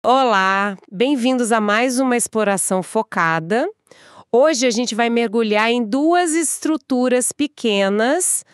Olá, bem-vindos a mais uma exploração focada. Hoje a gente vai mergulhar em duas estruturas pequenas,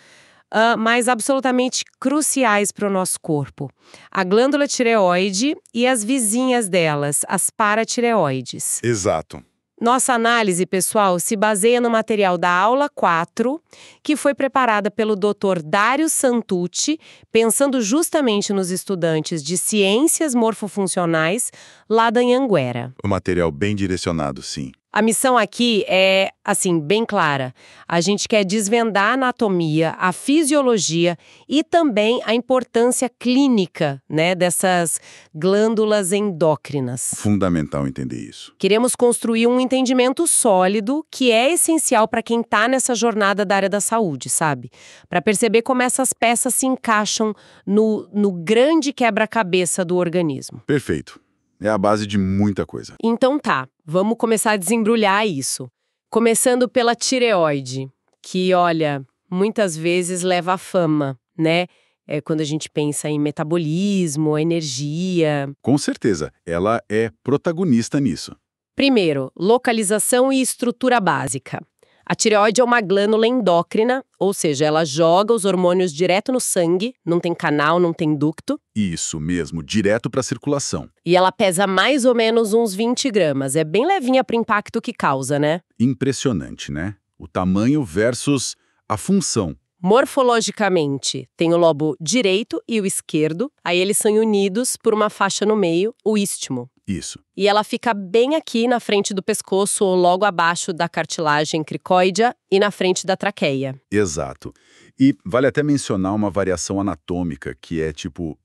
mas absolutamente cruciais para o nosso corpo: a glândula tireoide e as vizinhas delas, as paratireoides. Exato. Nossa análise, pessoal, se baseia no material da aula 4, que foi preparada pelo Dr. Dário Santucci, pensando justamente nos estudantes de Ciências Morfofuncionais lá da Anhanguera. Um material bem direcionado, sim. A missão aqui é, assim, bem clara. A gente quer desvendar a anatomia, a fisiologia e também a importância clínica, né, dessas glândulas endócrinas. Fundamental entender isso. Queremos construir um entendimento sólido que é essencial para quem está nessa jornada da área da saúde, sabe? Para perceber como essas peças se encaixam no grande quebra-cabeça do organismo. Perfeito. É a base de muita coisa. Então tá, vamos começar a desembrulhar isso. Começando pela tireoide, que, olha, muitas vezes leva à fama, né? É quando a gente pensa em metabolismo, energia. Com certeza, ela é protagonista nisso. Primeiro, localização e estrutura básica. A tireoide é uma glândula endócrina, ou seja, ela joga os hormônios direto no sangue, não tem canal, não tem ducto. Isso mesmo, direto para a circulação. E ela pesa mais ou menos uns 20 gramas. É bem levinha para o impacto que causa, né? Impressionante, né? O tamanho versus a função. Morfologicamente, tem o lobo direito e o esquerdo, aí eles são unidos por uma faixa no meio, o istmo. Isso. E ela fica bem aqui na frente do pescoço ou logo abaixo da cartilagem cricóidea e na frente da traqueia. Exato. E vale até mencionar uma variação anatômica que é,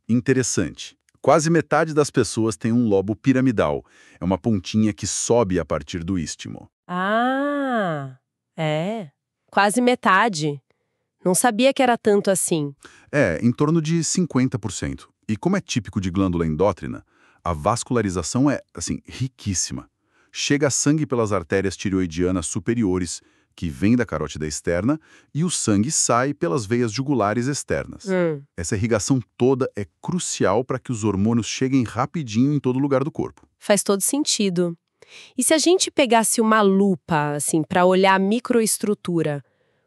interessante. Quase metade das pessoas tem um lobo piramidal. É uma pontinha que sobe a partir do istmo. Ah, é. Quase metade. Não sabia que era tanto assim. É, em torno de 50%. E como é típico de glândula endócrina, a vascularização é, riquíssima. Chega sangue pelas artérias tireoidianas superiores, que vêm da carótida externa, e o sangue sai pelas veias jugulares externas. Essa irrigação toda é crucial para que os hormônios cheguem rapidinho em todo lugar do corpo. Faz todo sentido. E se a gente pegasse uma lupa, para olhar a microestrutura,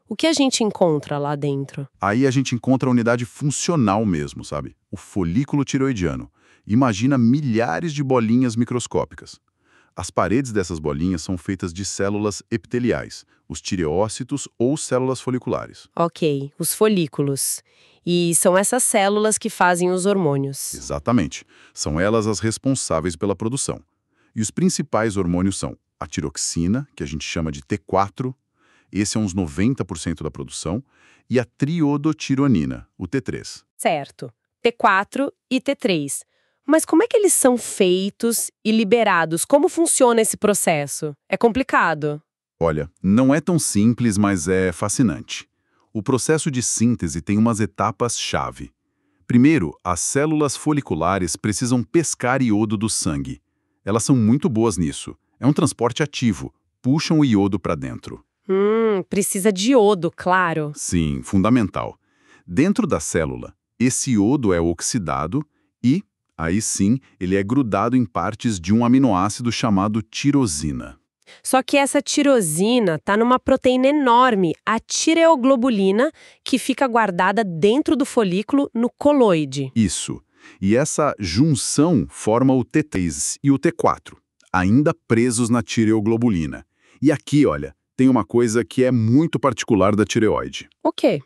o que a gente encontra lá dentro? Aí a gente encontra a unidade funcional mesmo, sabe? O folículo tireoidiano. Imagina milhares de bolinhas microscópicas. As paredes dessas bolinhas são feitas de células epiteliais, os tireócitos ou células foliculares. Ok, os folículos. E são essas células que fazem os hormônios. Exatamente. São elas as responsáveis pela produção. E os principais hormônios são a tiroxina, que a gente chama de T4, esse é uns 90% da produção, e a triodotironina, o T3. Certo. T4 e T3. Mas como é que eles são feitos e liberados? Como funciona esse processo? É complicado. Olha, não é tão simples, mas é fascinante. O processo de síntese tem umas etapas-chave. Primeiro, as células foliculares precisam pescar iodo do sangue. Elas são muito boas nisso. É um transporte ativo. Puxam o iodo para dentro. Precisa de iodo, claro. Sim, fundamental. Dentro da célula, esse iodo é oxidado e, aí sim, ele é grudado em partes de um aminoácido chamado tirosina. Só que essa tirosina está numa proteína enorme, a tireoglobulina, que fica guardada dentro do folículo no coloide. Isso. E essa junção forma o T3 e o T4, ainda presos na tireoglobulina. E aqui, olha, tem uma coisa que é muito particular da tireoide. O quê?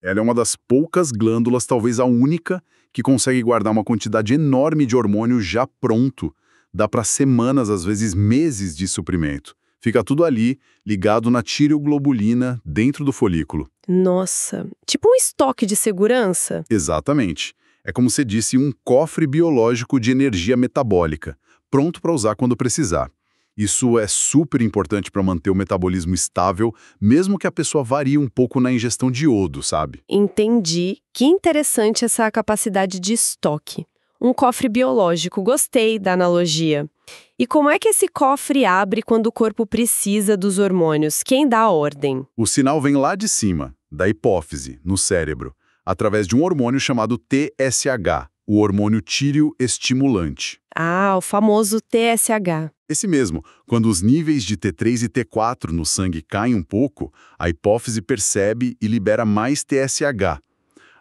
Ela é uma das poucas glândulas, talvez a única, que consegue guardar uma quantidade enorme de hormônio já pronto. Dá para semanas, às vezes meses de suprimento. Fica tudo ali, ligado na tireoglobulina, dentro do folículo. Nossa, tipo um estoque de segurança? Exatamente. É como se disse, um cofre biológico de energia metabólica, pronto para usar quando precisar. Isso é super importante para manter o metabolismo estável, mesmo que a pessoa varie um pouco na ingestão de iodo, sabe? Entendi. Que interessante essa capacidade de estoque. Um cofre biológico, gostei da analogia. E como é que esse cofre abre quando o corpo precisa dos hormônios? Quem dá a ordem? O sinal vem lá de cima, da hipófise, no cérebro, através de um hormônio chamado TSH, o hormônio tireoestimulante. Ah, o famoso TSH. Esse mesmo, quando os níveis de T3 e T4 no sangue caem um pouco, a hipófise percebe e libera mais TSH.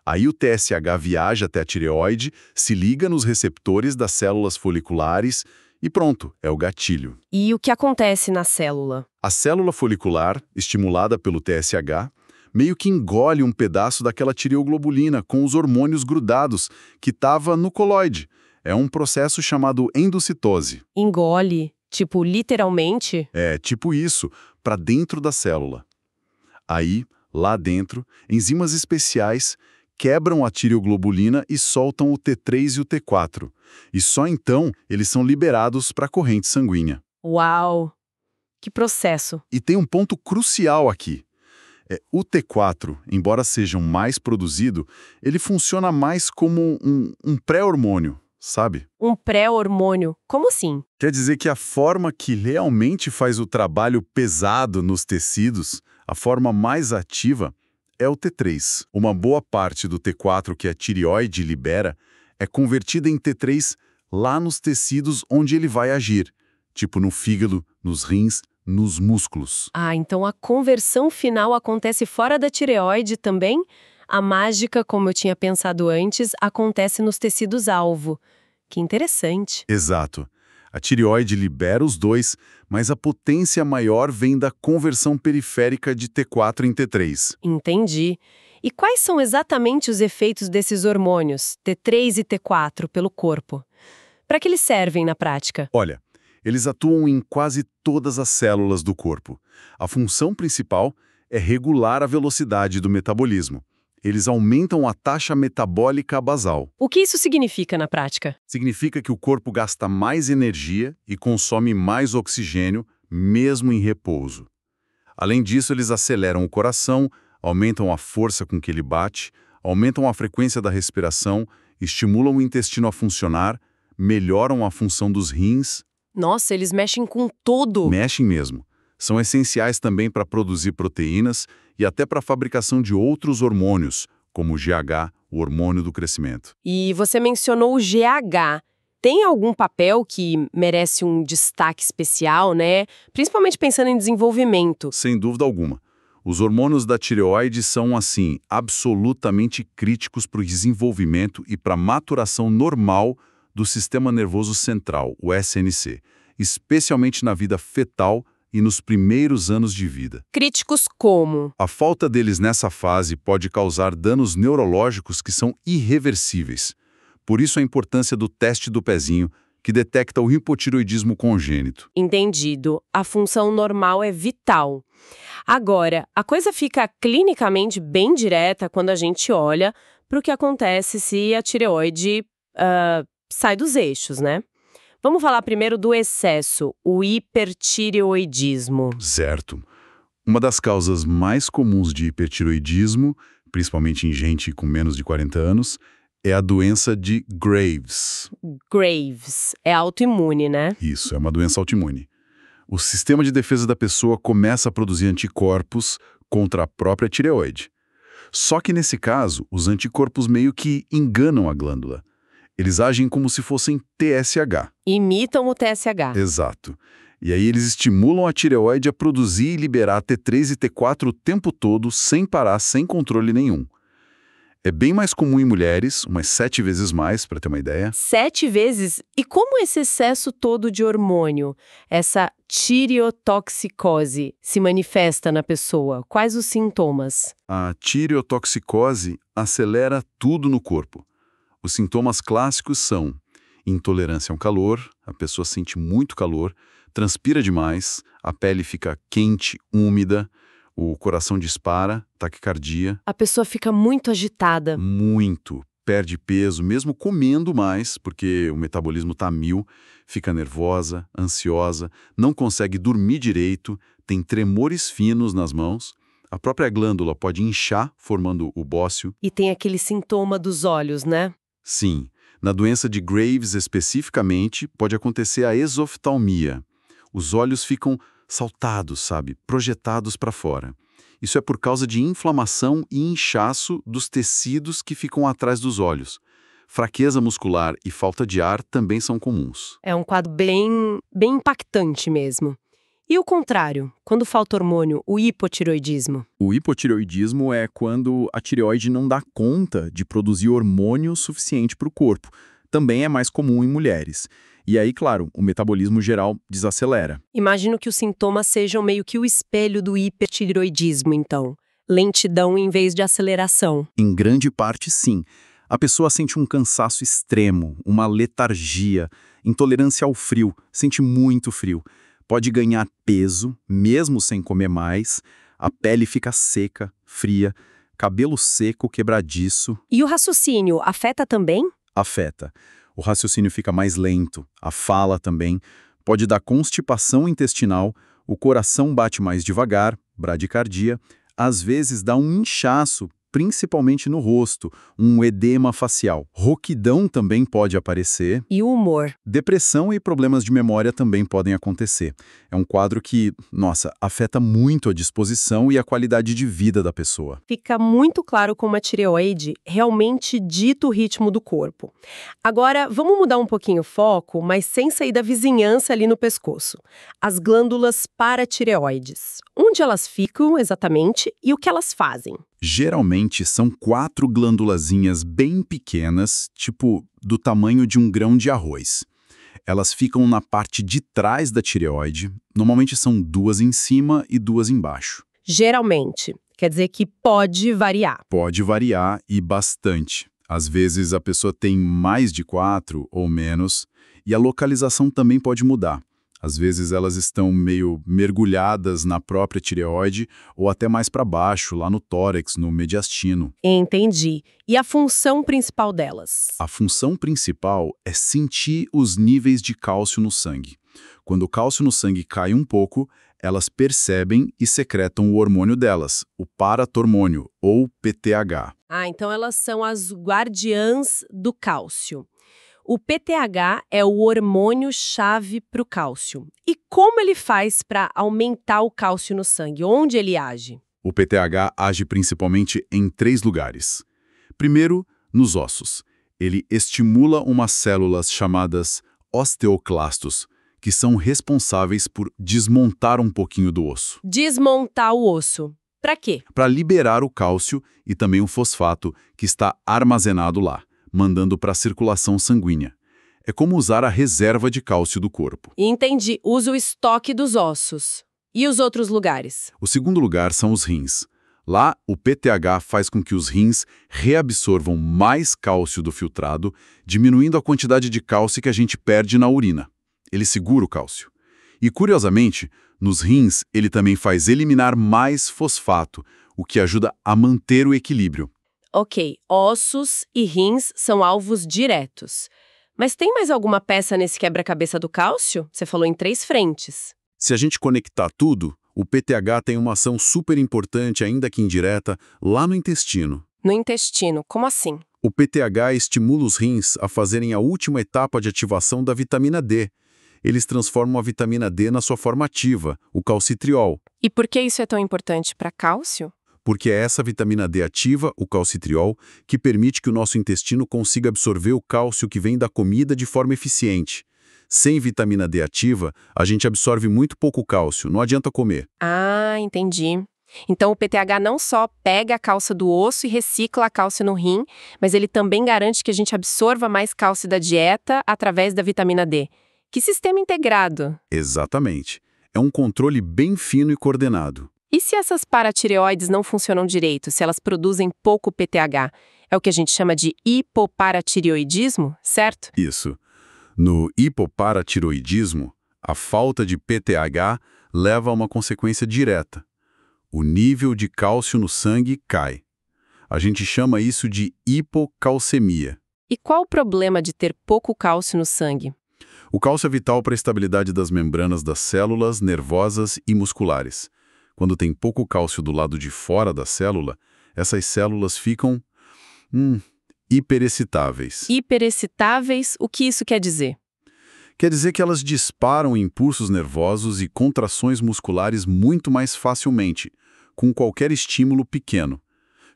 Aí o TSH viaja até a tireoide, se liga nos receptores das células foliculares e pronto, é o gatilho. E o que acontece na célula? A célula folicular, estimulada pelo TSH, meio que engole um pedaço daquela tireoglobulina com os hormônios grudados que estava no coloide. É um processo chamado endocitose. Engole? Tipo, literalmente? É, tipo isso, para dentro da célula. Aí, lá dentro, enzimas especiais quebram a tireoglobulina e soltam o T3 e o T4. E só então eles são liberados para a corrente sanguínea. Uau! Que processo! E tem um ponto crucial aqui. O T4, embora seja mais produzido, ele funciona mais como um pré-hormônio, sabe? Um pré-hormônio? Como assim? Quer dizer que a forma que realmente faz o trabalho pesado nos tecidos, a forma mais ativa, é o T3. Uma boa parte do T4 que a tireoide libera é convertida em T3 lá nos tecidos onde ele vai agir, tipo no fígado, nos rins, nos músculos. Ah, então a conversão final acontece fora da tireoide também? A mágica, como eu tinha pensado antes, acontece nos tecidos-alvo. Que interessante. Exato. A tireoide libera os dois, mas a potência maior vem da conversão periférica de T4 em T3. Entendi. E quais são exatamente os efeitos desses hormônios, T3 e T4, pelo corpo? Para que eles servem na prática? Olha, eles atuam em quase todas as células do corpo. A função principal é regular a velocidade do metabolismo. Eles aumentam a taxa metabólica basal. O que isso significa na prática? Significa que o corpo gasta mais energia e consome mais oxigênio, mesmo em repouso. Além disso, eles aceleram o coração, aumentam a força com que ele bate, aumentam a frequência da respiração, estimulam o intestino a funcionar, melhoram a função dos rins. Nossa, eles mexem com tudo. Mexem mesmo. São essenciais também para produzir proteínas e até para a fabricação de outros hormônios, como o GH, o hormônio do crescimento. E você mencionou o GH. Tem algum papel que merece um destaque especial, né? Principalmente pensando em desenvolvimento. Sem dúvida alguma. Os hormônios da tireoide são, assim, absolutamente críticos para o desenvolvimento e para a maturação normal do sistema nervoso central, o SNC, especialmente na vida fetal e nos primeiros anos de vida. Críticos como? A falta deles nessa fase pode causar danos neurológicos que são irreversíveis. Por isso a importância do teste do pezinho, que detecta o hipotireoidismo congênito. Entendido. A função normal é vital. Agora, a coisa fica clinicamente bem direta quando a gente olha para o que acontece se a tireoide sai dos eixos, né? Vamos falar primeiro do excesso, o hipertireoidismo. Certo. Uma das causas mais comuns de hipertireoidismo, principalmente em gente com menos de 40 anos, é a doença de Graves. Graves. É autoimune, né? Isso, é uma doença autoimune. O sistema de defesa da pessoa começa a produzir anticorpos contra a própria tireoide. Só que nesse caso, os anticorpos meio que enganam a glândula. Eles agem como se fossem TSH. Imitam o TSH. Exato. E aí eles estimulam a tireoide a produzir e liberar T3 e T4 o tempo todo, sem parar, sem controle nenhum. É bem mais comum em mulheres, umas 7 vezes mais, para ter uma ideia. 7 vezes? E como esse excesso todo de hormônio, essa tireotoxicose, se manifesta na pessoa? Quais os sintomas? A tireotoxicose acelera tudo no corpo. Os sintomas clássicos são intolerância ao calor, a pessoa sente muito calor, transpira demais, a pele fica quente, úmida, o coração dispara, taquicardia. A pessoa fica muito agitada. Muito. Perde peso, mesmo comendo mais, porque o metabolismo está a mil, fica nervosa, ansiosa, não consegue dormir direito, tem tremores finos nas mãos. A própria glândula pode inchar, formando o bócio. E tem aquele sintoma dos olhos, né? Sim. Na doença de Graves, especificamente, pode acontecer a exoftalmia. Os olhos ficam saltados, sabe? Projetados para fora. Isso é por causa de inflamação e inchaço dos tecidos que ficam atrás dos olhos. Fraqueza muscular e falta de ar também são comuns. É um quadro bem impactante mesmo. E o contrário, quando falta hormônio, o hipotireoidismo? O hipotireoidismo é quando a tireoide não dá conta de produzir hormônio suficiente para o corpo. Também é mais comum em mulheres. E aí, claro, o metabolismo geral desacelera. Imagino que os sintomas sejam meio que o espelho do hipertireoidismo, então. Lentidão em vez de aceleração. Em grande parte, sim. A pessoa sente um cansaço extremo, uma letargia, intolerância ao frio, sente muito frio. Pode ganhar peso, mesmo sem comer mais, a pele fica seca, fria, cabelo seco, quebradiço. E o raciocínio afeta também? Afeta. O raciocínio fica mais lento, a fala também. Pode dar constipação intestinal, o coração bate mais devagar, bradicardia. Às vezes dá um inchaço, principalmente no rosto, um edema facial. Rouquidão também pode aparecer. E o humor? Depressão e problemas de memória também podem acontecer. É um quadro que, afeta muito a disposição e a qualidade de vida da pessoa. Fica muito claro como a tireoide realmente dita o ritmo do corpo. Agora, vamos mudar um pouquinho o foco, mas sem sair da vizinhança ali no pescoço. As glândulas paratireoides. Onde elas ficam exatamente e o que elas fazem? Geralmente são 4 glândulazinhas bem pequenas, tipo do tamanho de um grão de arroz. Elas ficam na parte de trás da tireoide, normalmente são 2 em cima e 2 embaixo. Geralmente, quer dizer que pode variar. Pode variar e bastante. Às vezes a pessoa tem mais de 4 ou menos, e a localização também pode mudar. Às vezes elas estão meio mergulhadas na própria tireoide ou até mais para baixo, lá no tórax, no mediastino. Entendi. E a função principal delas? A função principal é sentir os níveis de cálcio no sangue. Quando o cálcio no sangue cai um pouco, elas percebem e secretam o hormônio delas, o paratormônio, ou PTH. Então elas são as guardiãs do cálcio. O PTH é o hormônio-chave para o cálcio. E como ele faz para aumentar o cálcio no sangue? Onde ele age? O PTH age principalmente em 3 lugares. Primeiro, nos ossos. Ele estimula umas células chamadas osteoclastos, que são responsáveis por desmontar um pouquinho do osso. Desmontar o osso. Para quê? Para liberar o cálcio e também o fosfato que está armazenado lá, mandando para a circulação sanguínea. É como usar a reserva de cálcio do corpo. Entendi. Usa o estoque dos ossos. E os outros lugares? O segundo lugar são os rins. Lá, o PTH faz com que os rins reabsorvam mais cálcio do filtrado, diminuindo a quantidade de cálcio que a gente perde na urina. Ele segura o cálcio. E, curiosamente, nos rins, ele também faz eliminar mais fosfato, o que ajuda a manter o equilíbrio. Ok, ossos e rins são alvos diretos. Mas tem mais alguma peça nesse quebra-cabeça do cálcio? Você falou em 3 frentes. Se a gente conectar tudo, o PTH tem uma ação super importante, ainda que indireta, lá no intestino. No intestino, como assim? O PTH estimula os rins a fazerem a última etapa de ativação da vitamina D. Eles transformam a vitamina D na sua forma ativa, o calcitriol. E por que isso é tão importante para cálcio? Porque é essa vitamina D ativa, o calcitriol, que permite que o nosso intestino consiga absorver o cálcio que vem da comida de forma eficiente. Sem vitamina D ativa, a gente absorve muito pouco cálcio, não adianta comer. Entendi. Então o PTH não só pega a cálcio do osso e recicla a cálcio no rim, mas ele também garante que a gente absorva mais cálcio da dieta através da vitamina D. Que sistema integrado! Exatamente. É um controle bem fino e coordenado. E se essas paratireoides não funcionam direito, se elas produzem pouco PTH? É o que a gente chama de hipoparatireoidismo, certo? Isso. No hipoparatiroidismo, a falta de PTH leva a uma consequência direta. O nível de cálcio no sangue cai. A gente chama isso de hipocalcemia. E qual o problema de ter pouco cálcio no sangue? O cálcio é vital para a estabilidade das membranas das células nervosas e musculares. Quando tem pouco cálcio do lado de fora da célula, essas células ficam hiperexcitáveis. Hiperexcitáveis, o que isso quer dizer? Quer dizer que elas disparam impulsos nervosos e contrações musculares muito mais facilmente, com qualquer estímulo pequeno.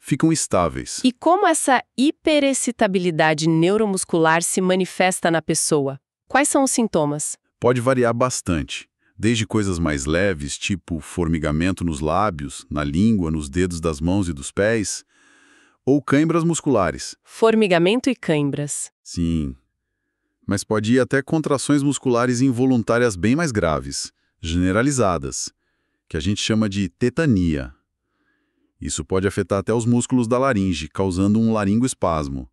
ficam estáveis. E como essa hiperexcitabilidade neuromuscular se manifesta na pessoa? Quais são os sintomas? Pode variar bastante, desde coisas mais leves, tipo formigamento nos lábios, na língua, nos dedos das mãos e dos pés, ou cãibras musculares. Formigamento e cãibras. Sim, mas pode ir até contrações musculares involuntárias bem mais graves, generalizadas, que a gente chama de tetania. Isso pode afetar até os músculos da laringe, causando um laringoespasmo,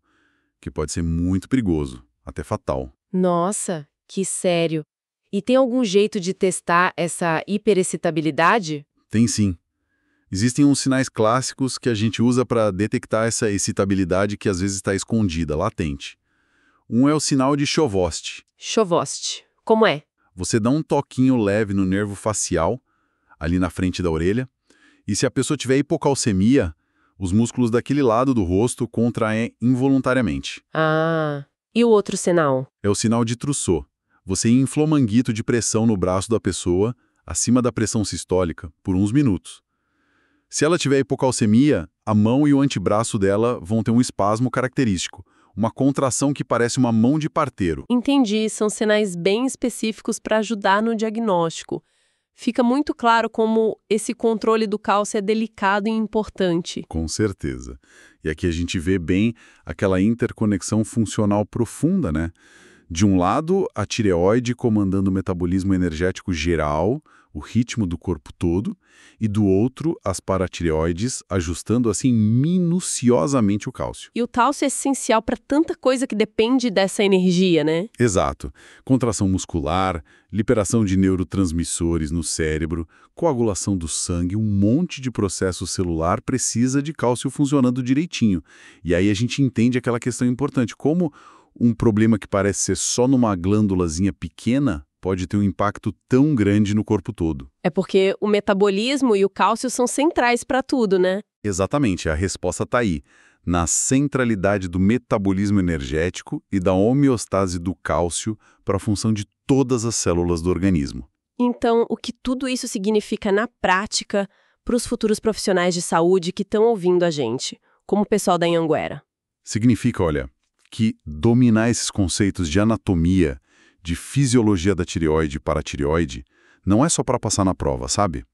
que pode ser muito perigoso, até fatal. Nossa, que sério. E tem algum jeito de testar essa hiperexcitabilidade? Tem sim. Existem uns sinais clássicos que a gente usa para detectar essa excitabilidade que às vezes está escondida, latente. Um é o sinal de Chauvost. Chauvost. Como é? Você dá um toquinho leve no nervo facial, ali na frente da orelha, e se a pessoa tiver hipocalcemia, os músculos daquele lado do rosto contraem involuntariamente. Ah, e o outro sinal? É o sinal de Trousseau. Você infla o manguito de pressão no braço da pessoa, acima da pressão sistólica, por uns minutos. Se ela tiver hipocalcemia, a mão e o antebraço dela vão ter um espasmo característico, uma contração que parece uma mão de parteiro. Entendi, são sinais bem específicos para ajudar no diagnóstico. Fica muito claro como esse controle do cálcio é delicado e importante. Com certeza. E aqui a gente vê bem aquela interconexão funcional profunda, né? De um lado, a tireoide comandando o metabolismo energético geral, o ritmo do corpo todo, e do outro, as paratireoides ajustando assim minuciosamente o cálcio. E o cálcio é essencial para tanta coisa que depende dessa energia, né? Exato. Contração muscular, liberação de neurotransmissores no cérebro, coagulação do sangue, um monte de processo celular precisa de cálcio funcionando direitinho. E aí a gente entende aquela questão importante, como um problema que parece ser só numa glândulazinha pequena pode ter um impacto tão grande no corpo todo. É porque o metabolismo e o cálcio são centrais para tudo, né? Exatamente, a resposta está aí, na centralidade do metabolismo energético e da homeostase do cálcio para a função de todas as células do organismo. Então, o que tudo isso significa na prática para os futuros profissionais de saúde que estão ouvindo a gente, como o pessoal da Anhanguera? Significa, olha, que dominar esses conceitos de anatomia, de fisiologia da tireoide e paratireoide, não é só para passar na prova, sabe?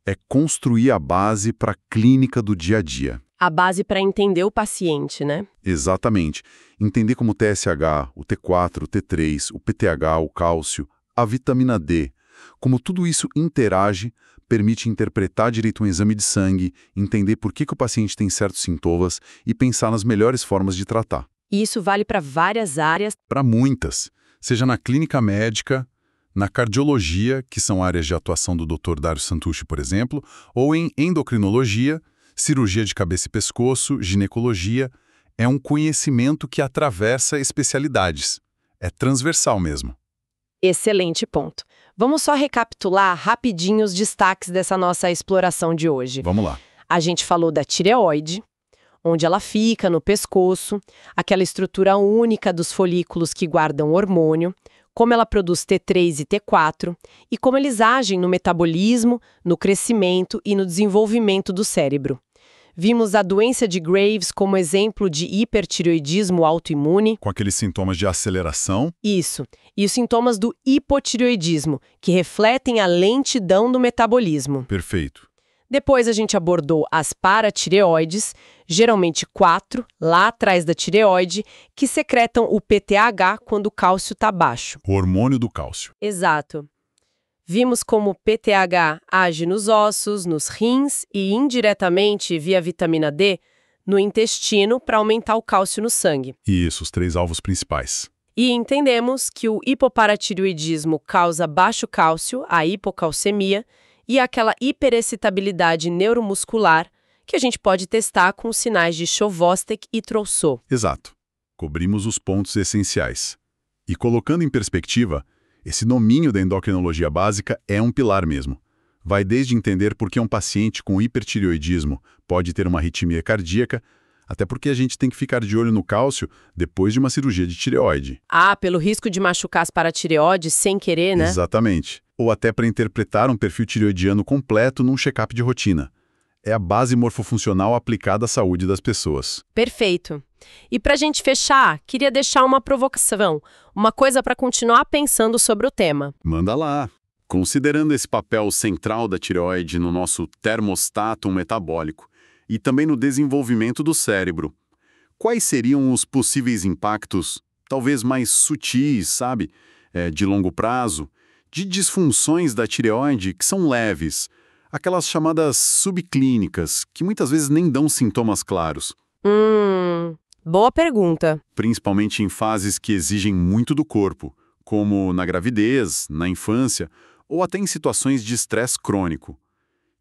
É construir a base para a clínica do dia a dia. A base para entender o paciente, né? Exatamente. Entender como o TSH, o T4, o T3, o PTH, o cálcio, a vitamina D, como tudo isso interage, permite interpretar direito um exame de sangue, entender por que o paciente tem certos sintomas e pensar nas melhores formas de tratar. E isso vale para várias áreas. Para muitas, seja na clínica médica, na cardiologia, que são áreas de atuação do Dr. Dário Santucci, por exemplo, ou em endocrinologia, cirurgia de cabeça e pescoço, ginecologia, é um conhecimento que atravessa especialidades. É transversal mesmo. Excelente ponto. Vamos só recapitular rapidinho os destaques dessa nossa exploração de hoje. Vamos lá. A gente falou da tireoide, onde ela fica no pescoço, aquela estrutura única dos folículos que guardam hormônio, como ela produz T3 e T4 e como eles agem no metabolismo, no crescimento e no desenvolvimento do cérebro. Vimos a doença de Graves como exemplo de hipertireoidismo autoimune. Com aqueles sintomas de aceleração. Isso. E os sintomas do hipotireoidismo, que refletem a lentidão do metabolismo. Perfeito. Depois a gente abordou as paratireoides, geralmente 4, lá atrás da tireoide, que secretam o PTH quando o cálcio está baixo. O hormônio do cálcio. Exato. Vimos como o PTH age nos ossos, nos rins e indiretamente, via vitamina D, no intestino para aumentar o cálcio no sangue. Isso, os 3 alvos principais. E entendemos que o hipoparatireoidismo causa baixo cálcio, a hipocalcemia, e aquela hiperexcitabilidade neuromuscular que a gente pode testar com os sinais de Chauvost e Trousseau. Exato. Cobrimos os pontos essenciais. E colocando em perspectiva, esse domínio da endocrinologia básica é um pilar mesmo. Vai desde entender por que um paciente com hipertireoidismo pode ter uma arritmia cardíaca, até porque a gente tem que ficar de olho no cálcio depois de uma cirurgia de tireoide. Ah, pelo risco de machucar as paratireoides sem querer, né? Exatamente. Ou até para interpretar um perfil tireoidiano completo num check-up de rotina. É a base morfofuncional aplicada à saúde das pessoas. Perfeito. E para a gente fechar, queria deixar uma provocação, uma coisa para continuar pensando sobre o tema. Manda lá. Considerando esse papel central da tireoide no nosso termostato metabólico e também no desenvolvimento do cérebro, quais seriam os possíveis impactos, talvez mais sutis, sabe, de longo prazo, de disfunções da tireoide que são leves, aquelas chamadas subclínicas, que muitas vezes nem dão sintomas claros? Boa pergunta. Principalmente em fases que exigem muito do corpo, como na gravidez, na infância, ou até em situações de estresse crônico.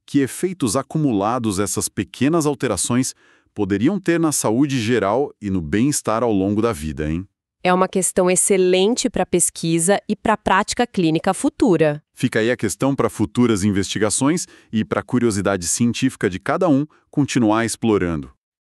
Que efeitos acumulados essas pequenas alterações poderiam ter na saúde geral e no bem-estar ao longo da vida, hein? É uma questão excelente para pesquisa e para a prática clínica futura. Fica aí a questão para futuras investigações e para a curiosidade científica de cada um continuar explorando.